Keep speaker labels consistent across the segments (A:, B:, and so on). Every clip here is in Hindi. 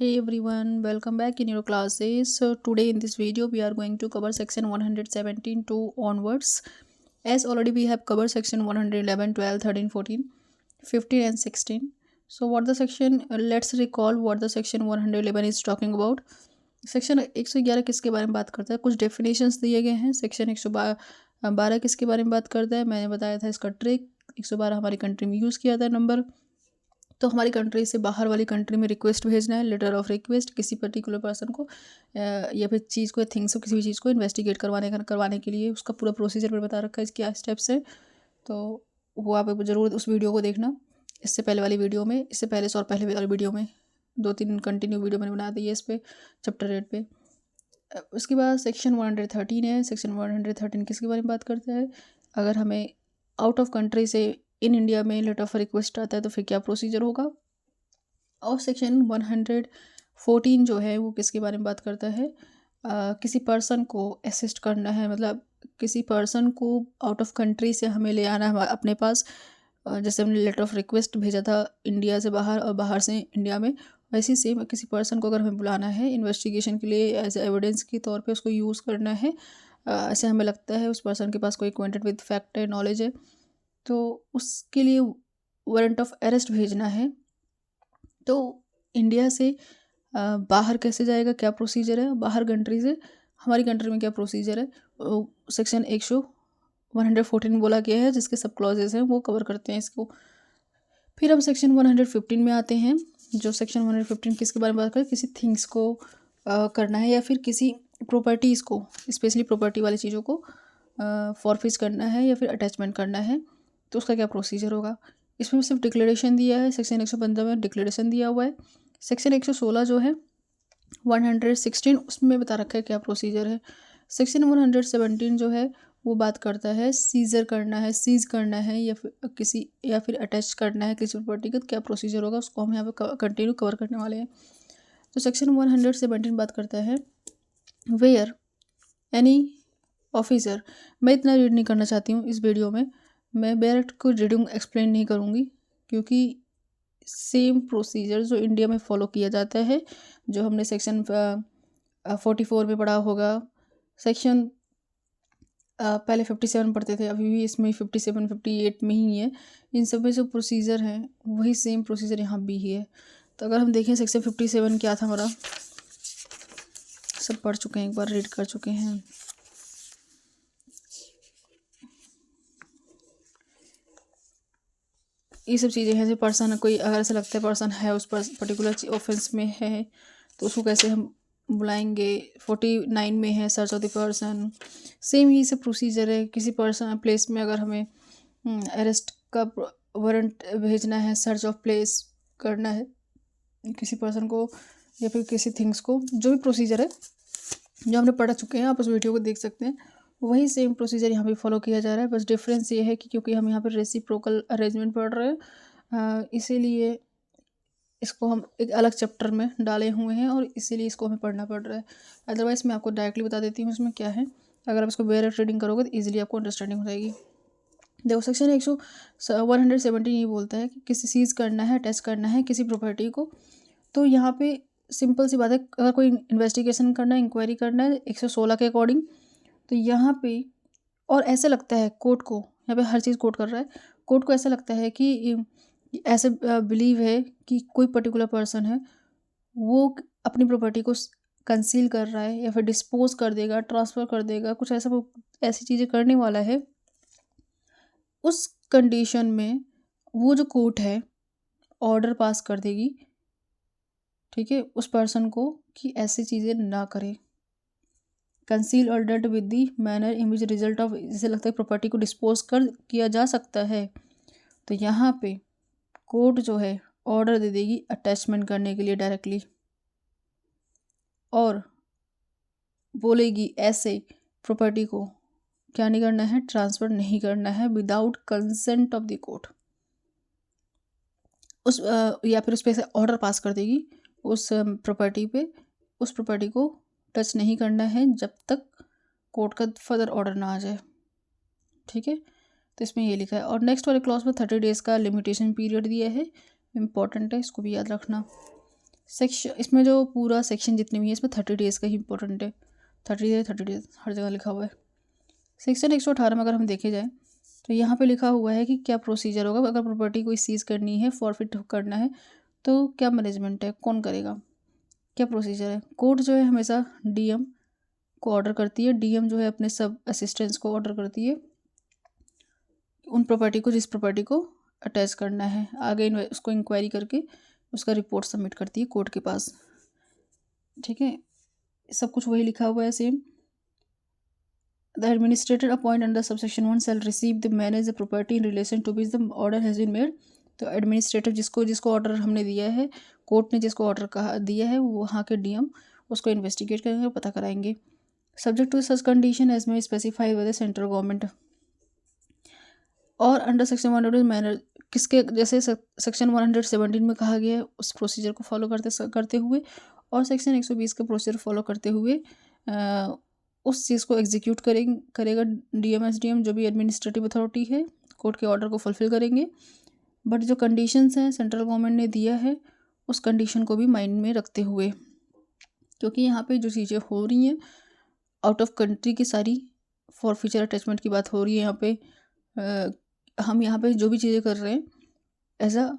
A: Hey everyone, welcome back in your classes. So today in this video we are going to cover section 117 to onwards. As already we have covered section 111, 12, 13, 14, 15 and 16. So what the section let's recall what the section 111 is talking about. Section 111 किसके बारे में बात करता है? कुछ डेफिनेशंस दिए गए हैं. सेक्शन 112 किसके बारे में बात करता है? मैंने बताया था इसका ट्रिक. 112 हमारी कंट्री में यूज़ किया था नंबर. तो हमारी कंट्री से बाहर वाली कंट्री में रिक्वेस्ट भेजना है, लेटर ऑफ रिक्वेस्ट किसी पर्टिकुलर पर्सन को या फिर चीज़ को या थिंग्स को, किसी भी चीज़ को इन्वेस्टिगेट करवाने के लिए उसका पूरा प्रोसीजर पर बता रखा है, क्या स्टेप्स है. तो वो आप ज़रूर उस वीडियो को देखना. इससे पहले वाली वीडियो में, इससे पहले से और पहले वाली वीडियो में 2-3 कंटिन्यू वीडियो मैंने बना दी है इस पर, चैप्टर 8 पे. उसके बाद सेक्शन 113 है. सेक्शन 113 किसके बारे में बात करता है? अगर हमें आउट ऑफ कंट्री से इन इंडिया में लेटर ऑफ रिक्वेस्ट आता है तो फिर क्या प्रोसीजर होगा. और सेक्शन 114 जो है वो किसके बारे में बात करता है? किसी पर्सन को असिस्ट करना है, मतलब किसी पर्सन को आउट ऑफ कंट्री से हमें ले आना है अपने पास. जैसे हमने लेटर ऑफ रिक्वेस्ट भेजा था इंडिया से बाहर और बाहर से इंडिया में, वैसे सेम किसी पर्सन को अगर हमें बुलाना है इन्वेस्टिगेशन के लिए एज एविडेंस के तौर पे उसको यूज़ करना है. ऐसे हमें लगता है उस पर्सन के पास कोई एक्वेंटेड विद फैक्ट है, नॉलेज है, तो उसके लिए वारंट ऑफ अरेस्ट भेजना है. तो इंडिया से बाहर कैसे जाएगा, क्या प्रोसीजर है? बाहर कंट्री से हमारी कंट्री में क्या प्रोसीजर है? सेक्शन 114 बोला गया है, जिसके सब क्लॉजेस हैं वो कवर करते हैं इसको. फिर हम सेक्शन 115 में आते हैं. जो सेक्शन 115 किसके बारे में बात करें? किसी थिंग्स को करना है या फिर किसी प्रॉपर्टीज़ को, स्पेशली प्रॉपर्टी वाली चीज़ों को फॉरफिट करना है या फिर अटैचमेंट करना है, तो उसका क्या प्रोसीजर होगा. इसमें सिर्फ डिक्लेरेशन दिया है. सेक्शन 115 में डिक्लेरेशन दिया हुआ है. सेक्शन 116 जो है 116 उसमें बता रखा है क्या प्रोसीजर है. सेक्शन 117 जो है वो बात करता है सीज़र करना है, सीज़ करना है या फिर अटैच करना है किसी प्रॉपर्टी का, तो क्या प्रोसीजर होगा, उसको हम यहाँ पे कंटिन्यू कवर करने वाले हैं. तो सेक्शन 117 बात करता है वेयर एनी ऑफिसर. मैं इतना रीड नहीं करना चाहती हूँ इस वीडियो में. मैं डायरेक्ट को रीडिंग एक्सप्लेन नहीं करूँगी, क्योंकि सेम प्रोसीजर जो इंडिया में फॉलो किया जाता है, जो हमने सेक्शन 44 में पढ़ा होगा. सेक्शन पहले 57 पढ़ते थे, अभी भी इसमें 57 58 में ही है. इन सब में जो प्रोसीजर हैं वही सेम प्रोसीजर यहाँ भी है. तो अगर हम देखें सेक्शन 57 क्या था हमारा, सब पढ़ चुके हैं, एक बार रीड कर चुके हैं. ये सब चीज़ें हैं. जैसे पर्सन, कोई अगर ऐसा लगता है पर्सन है उस पर पर्टिकुलर ऑफेंस में है, तो उसको कैसे हम बुलाएंगे. 49 में है search of the person. Same ही सब प्रोसीजर है. किसी पर्सन प्लेस में अगर हमें अरेस्ट का वारंट भेजना है, सर्च ऑफ प्लेस करना है किसी पर्सन को या फिर किसी थिंग्स को, जो भी प्रोसीजर है जो हमने पढ़ चुके हैं, आप उस वीडियो को देख सकते हैं. वही सेम प्रोसीजर यहाँ पे फॉलो किया जा रहा है. बस डिफरेंस ये है कि क्योंकि हम यहाँ पर रेसिप्रोकल अरेंजमेंट पढ़ रहे हैं, इसीलिए इसको हम एक अलग चैप्टर में डाले हुए हैं और इसीलिए इसको हमें पढ़ना पड़ रहा है. अदरवाइज़ मैं आपको डायरेक्टली बता देती हूँ इसमें क्या है. अगर आप इसको डायरेक्ट रीडिंग करोगे तो ईजिली आपको अंडरस्टैंडिंग हो जाएगी. देखो सेक्शन 117 ये बोलता है कि किसी चीज़ करना है, अटैच करना है किसी प्रॉपर्टी को. तो यहाँ पे सिंपल सी बात है, अगर कोई इन्वेस्टिगेशन करना है, इंक्वायरी करना है 116 के अकॉर्डिंग, तो यहाँ पे और ऐसे लगता है कोर्ट को, यहाँ पे हर चीज़ कोर्ट कर रहा है, कोर्ट को ऐसा लगता है कि ऐसे बिलीव है कि कोई पर्टिकुलर पर्सन है वो अपनी प्रॉपर्टी को कंसील कर रहा है या फिर डिस्पोज कर देगा, ट्रांसफ़र कर देगा, कुछ ऐसा वो ऐसी चीज़ें करने वाला है. उस कंडीशन में वो जो कोर्ट है ऑर्डर पास कर देगी, ठीक है, उस पर्सन को कि ऐसी चीज़ें ना करे. कंसील और date with the manner in which result of, जैसे लगता है प्रॉपर्टी को डिस्पोज कर किया जा सकता है, तो यहाँ पे कोर्ट जो है ऑर्डर दे देगी अटैचमेंट करने के लिए डायरेक्टली, और बोलेगी ऐसे प्रॉपर्टी को क्या नहीं करना है, ट्रांसफ़र नहीं करना है without consent of the court. उस या फिर उस पर से ऑर्डर पास कर देगी उस प्रॉपर्टी पे, उस प्रॉपर्टी को टच नहीं करना है जब तक कोर्ट का फर्दर ऑर्डर ना आ जाए. ठीक है, तो इसमें ये लिखा है. और नेक्स्ट वाले क्लॉज में 30 डेज़ का लिमिटेशन पीरियड दिया है. इम्पॉर्टेंट है, इसको भी याद रखना. सेक्शन, इसमें जो पूरा सेक्शन जितने भी है इसमें 30 डेज़ का ही इंपॉर्टेंट है। 30 डेज हर जगह लिखा हुआ है। सेक्शन 118 में अगर हम देखे जाए तो यहाँ पे लिखा हुआ है कि क्या प्रोसीजर होगा अगर प्रॉपर्टी कोई सीज़ करनी है, फॉरफिट करना है, तो क्या मैनेजमेंट है, कौन करेगा, क्या प्रोसीजर है। कोर्ट जो है हमेशा डीएम को ऑर्डर करती है, डीएम जो है अपने सब असिस्टेंट्स को ऑर्डर करती है उन प्रॉपर्टी को जिस प्रॉपर्टी को अटैच करना है, आगे उसको इंक्वायरी करके उसका रिपोर्ट सबमिट करती है कोर्ट के पास। ठीक है, सब कुछ वही लिखा हुआ है same. The administrator appointed under subsection 1 shall receive the manage the property in relation to which the order has been made। तो एडमिनिस्ट्रेटर जिसको ऑर्डर हमने दिया है, कोर्ट ने जिसको ऑर्डर कहा दिया है, वो वहाँ के डीएम उसको इन्वेस्टिगेट करेंगे, पता कराएंगे। Subject to such condition as में specify by the central government. और अंडर सेक्शन 100 मैनर किसके, जैसे सेक्शन 117 में कहा गया है उस प्रोसीजर को फॉलो करते हुए, और सेक्शन 120 का प्रोसीजर फॉलो करते हुए उस चीज़ को एग्जीक्यूट करेगा डीएम एसडीएम, जो भी एडमिनिस्ट्रेटिव अथॉरिटी है, कोर्ट के ऑर्डर को फुलफिल करेंगे। बट जो कंडीशंस हैं सेंट्रल गवर्नमेंट ने दिया है उस कंडीशन को भी माइंड में रखते हुए, क्योंकि यहाँ पे जो चीज़ें हो रही हैं आउट ऑफ कंट्री की सारी फॉरफीचर अटैचमेंट की बात हो रही है। यहाँ पे हम यहाँ पे जो भी चीज़ें कर रहे हैं एज अ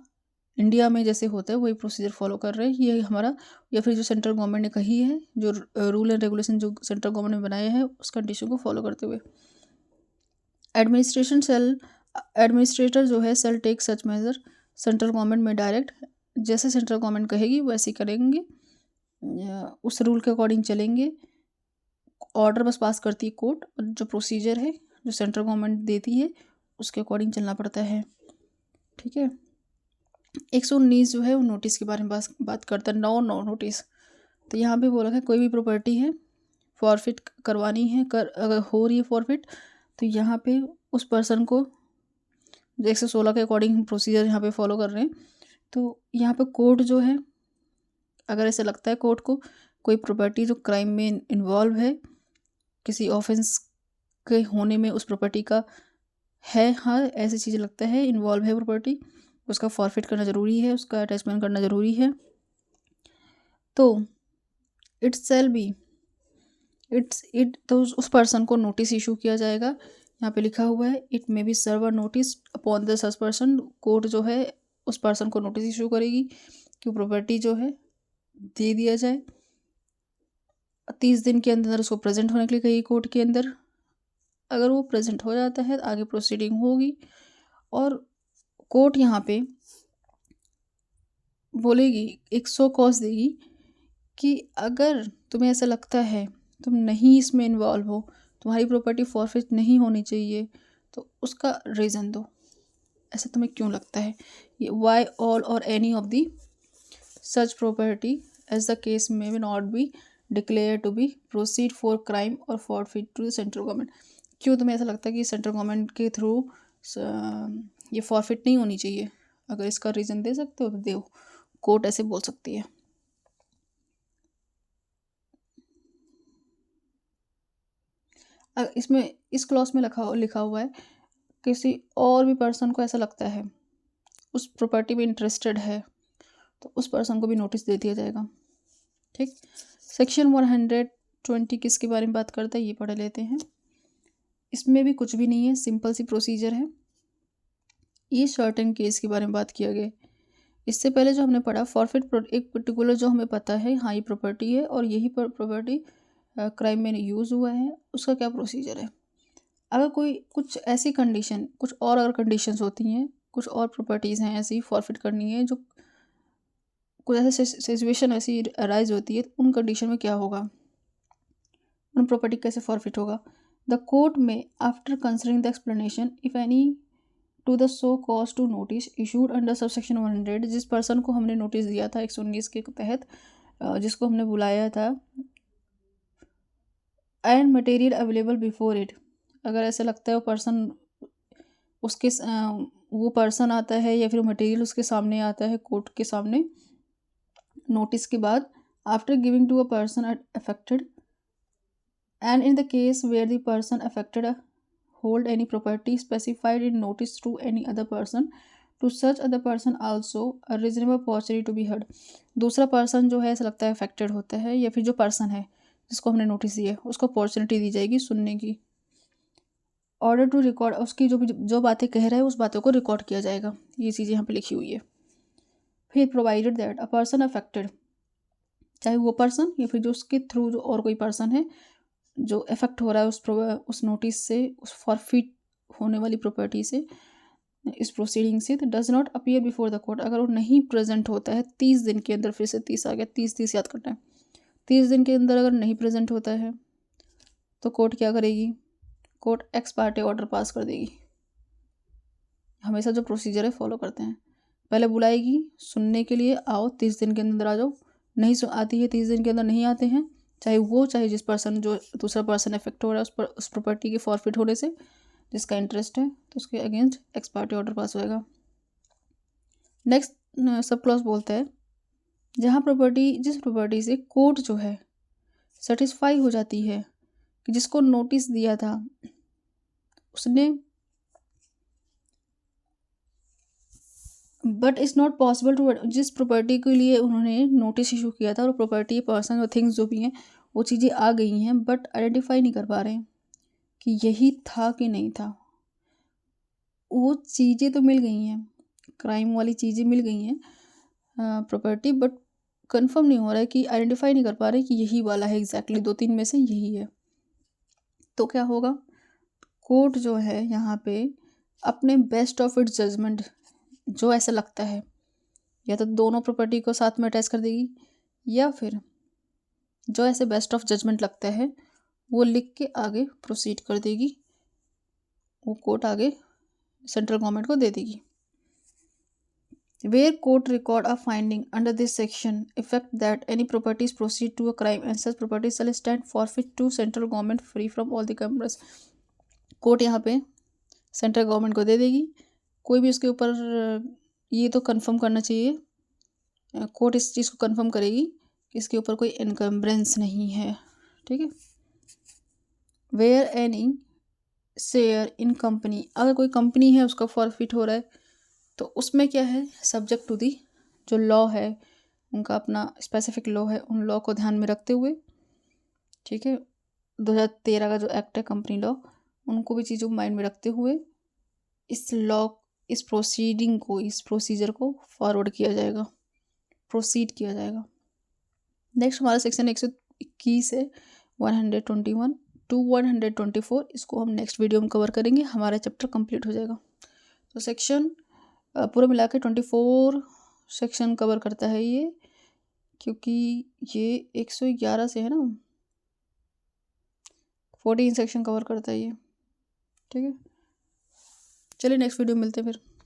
A: इंडिया में जैसे होता है वही प्रोसीजर फॉलो कर रहे हैं, ये हमारा, या फिर जो सेंट्रल गवर्नमेंट ने कही है, जो रूल एंड रेगुलेशन जो सेंट्रल गवर्नमेंट ने बनाए हैं उस कंडीशन को फॉलो करते हुए। एडमिनिस्ट्रेटर जो है shall take such measure central government में डायरेक्ट, जैसे सेंट्रल गवर्नमेंट कहेगी वैसे ही करेंगे, उस रूल के अकॉर्डिंग चलेंगे। ऑर्डर बस पास करती है कोर्ट, जो प्रोसीजर है जो सेंट्रल गवर्नमेंट देती है उसके अकॉर्डिंग चलना पड़ता है। ठीक है, 119 जो है वो नोटिस के बारे में बात करता है, नो नोटिस। तो यहाँ पे बोला है कोई भी प्रॉपर्टी है फॉरफिट करवानी है, अगर हो रही है फॉरफिट, तो यहाँ पे उस पर्सन को 116 के अकॉर्डिंग प्रोसीजर यहाँ पे फॉलो कर रहे हैं। तो यहाँ पे कोर्ट जो है, अगर ऐसा लगता है कोर्ट को कोई प्रॉपर्टी जो क्राइम में इन्वॉल्व है, किसी ऑफेंस के होने में उस प्रॉपर्टी का है, हाँ ऐसी चीज़ लगता है इन्वॉल्व है प्रॉपर्टी, उसका फॉरफिट करना ज़रूरी है, उसका अटैचमेंट करना ज़रूरी है, तो तो उस पर्सन को नोटिस इशू किया जाएगा। यहाँ पे लिखा हुआ है it may be serve notice upon the such person. Court जो है उस पर्सन को नोटिस इशू करेगी कि प्रॉपर्टी जो है दे दिया जाए। 30 दिन के अंदर उसको प्रेजेंट होने के लिए कही कोर्ट के अंदर। अगर वो प्रेजेंट हो जाता है तो आगे प्रोसीडिंग होगी, और कोर्ट यहाँ पे बोलेगी, एक सो कॉज देगी कि अगर तुम्हें ऐसा लगता है तुम नहीं इसमें इन्वॉल्व हो, तुम्हारी प्रॉपर्टी फॉरफिट नहीं होनी चाहिए, तो उसका रीज़न दो, ऐसा तुम्हें क्यों लगता है। ये वाई ऑल और any of the such property as the case may be not be declare to be proceed for crime और forfeit to the central government. क्यों तुम्हें ऐसा लगता है कि सेंट्रल गवर्नमेंट के थ्रू ये फॉरफिट नहीं होनी चाहिए, अगर इसका रीज़न दे सकते हो तो दो, कोर्ट ऐसे बोल सकती है। इसमें इस क्लॉज में लिखा हुआ है किसी और भी पर्सन को ऐसा लगता है उस प्रॉपर्टी में इंटरेस्टेड है, तो उस पर्सन को भी नोटिस दे दिया जाएगा। ठीक, सेक्शन 120 किसके बारे में बात करता है ये पढ़ लेते हैं। इसमें भी कुछ भी नहीं है, सिंपल सी प्रोसीजर है। ये सर्टेन केस के बारे में बात किया गया। इससे पहले जो हमने पढ़ा फॉरफिट, एक पर्टिकुलर जो हमें पता है हाँ ये प्रॉपर्टी है और यही प्रॉपर्टी क्राइम में यूज़ हुआ है, उसका क्या प्रोसीजर है। अगर कोई कुछ ऐसी कंडीशन, कुछ और अगर कंडीशंस होती हैं, कुछ और प्रॉपर्टीज़ हैं ऐसी फॉरफिट करनी है, जो कुछ ऐसी सिचुएशन ऐसी अराइज होती है, उन कंडीशन में क्या होगा, उन प्रॉपर्टी कैसे फॉरफिट होगा। द कोर्ट में after considering the explanation if any to the show cause to notice issued under sub section 100, जिस पर्सन को हमने नोटिस दिया था 119 के तहत, जिसको हमने बुलाया था, and material available before it, अगर ऐसा लगता है वो पर्सन उसके वो पर्सन आता है या फिर मटेरियल उसके सामने आता है कोर्ट के सामने नोटिस के बाद, after giving to a person affected and in the case where the person affected hold any property specified in notice to any other person to such other person also a reasonable opportunity to be heard. दूसरा पर्सन जो है ऐसा लगता है अफेक्टेड होता है, या फिर जो पर्सन है जिसको हमने नोटिस दिया है उसको अपॉर्चुनिटी दी जाएगी सुनने की। ऑर्डर टू रिकॉर्ड, उसकी जो बातें कह रहा है उस बातों को रिकॉर्ड किया जाएगा। ये चीज़ यहाँ पे लिखी हुई है। फिर provided that a person affected, चाहे वो पर्सन या फिर जो उसके थ्रू जो और कोई पर्सन है जो अफेक्ट हो रहा है उस नोटिस से, उस फॉरफिट होने वाली प्रॉपर्टी से, इस प्रोसीडिंग से, तो does not appear before the court, अगर वो नहीं प्रेजेंट होता है 30 दिन के अंदर, फिर से 30 आ गया, 30 याद करना है, 30 दिन के अंदर अगर नहीं प्रेजेंट होता है तो कोर्ट क्या करेगी? Court x Partey order pass कर देगी। हमेशा जो प्रोसीजर है फॉलो करते हैं, पहले बुलाएगी सुनने के लिए, आओ 30 दिन के अंदर आ जाओ, नहीं आती है 30 दिन के अंदर नहीं आते हैं, चाहे वो चाहे जिस पर्सन जो दूसरा पर्सन इफेक्ट हो रहा है उस प्रॉपर्टी के फॉरफिट होने से जिसका इंटरेस्ट है, तो उसके against x party order pass होएगा। नेक्स्ट सब क्लॉज बोलता है जिस प्रॉपर्टी से कोर्ट जो है सेटिस्फाई हो जाती है कि जिसको नोटिस दिया था उसने, but it's not possible to, जिस प्रॉपर्टी के लिए उन्होंने नोटिस इशू किया था और प्रॉपर्टी पर्सन और थिंग्स जो भी हैं वो चीज़ें आ गई हैं, बट आइडेंटिफाई नहीं कर पा रहे हैं कि यही था कि नहीं था। वो चीज़ें तो मिल गई हैं, क्राइम वाली चीज़ें मिल गई हैं प्रॉपर्टी, बट कंफर्म नहीं हो रहा है कि आइडेंटिफाई नहीं कर पा रहे कि यही वाला है एग्जैक्टली, 2-3 में से यही है। तो क्या होगा? कोर्ट जो है यहाँ पे अपने बेस्ट ऑफ इट्स जजमेंट, जो ऐसा लगता है, या तो दोनों प्रॉपर्टी को साथ में अटैच कर देगी, या फिर जो ऐसे बेस्ट ऑफ जजमेंट लगता है वो लिख के आगे प्रोसीड कर देगी, वो कोर्ट आगे सेंट्रल गवर्नमेंट को दे देगी। Where court record a finding under this section effect that any properties proceed to a crime and such properties shall stand forfeit to central government free from all the compulsions। Court यहाँ पे सेंट्रल गवर्नमेंट को दे देगी, कोई भी उसके ऊपर ये तो कंफर्म करना चाहिए, कोर्ट इस चीज़ को कंफर्म करेगी कि इसके ऊपर कोई इनकम्बरेंस नहीं है, ठीक है। Where any share in company, अगर कोई कंपनी है उसका फॉरफिट हो रहा है तो उसमें क्या है, सब्जेक्ट टू दी जो लॉ है उनका अपना स्पेसिफिक लॉ है, उन लॉ को ध्यान में रखते हुए, ठीक है, 2013 का जो एक्ट है कंपनी लॉ, उनको भी चीज़ों को माइंड में रखते हुए इस प्रोसीजर को फॉरवर्ड किया जाएगा, प्रोसीड किया जाएगा। नेक्स्ट हमारा सेक्शन 121 है 121 टू 124, इसको हम नेक्स्ट वीडियो में कवर करेंगे, हमारा चैप्टर कंप्लीट हो जाएगा। तो सेक्शन पूरा मिला के 24 सेक्शन कवर करता है ये, क्योंकि ये 111 से है ना, 14 सेक्शन कवर करता है ये, ठीक है। चलिए नेक्स्ट वीडियो मिलते हैं फिर।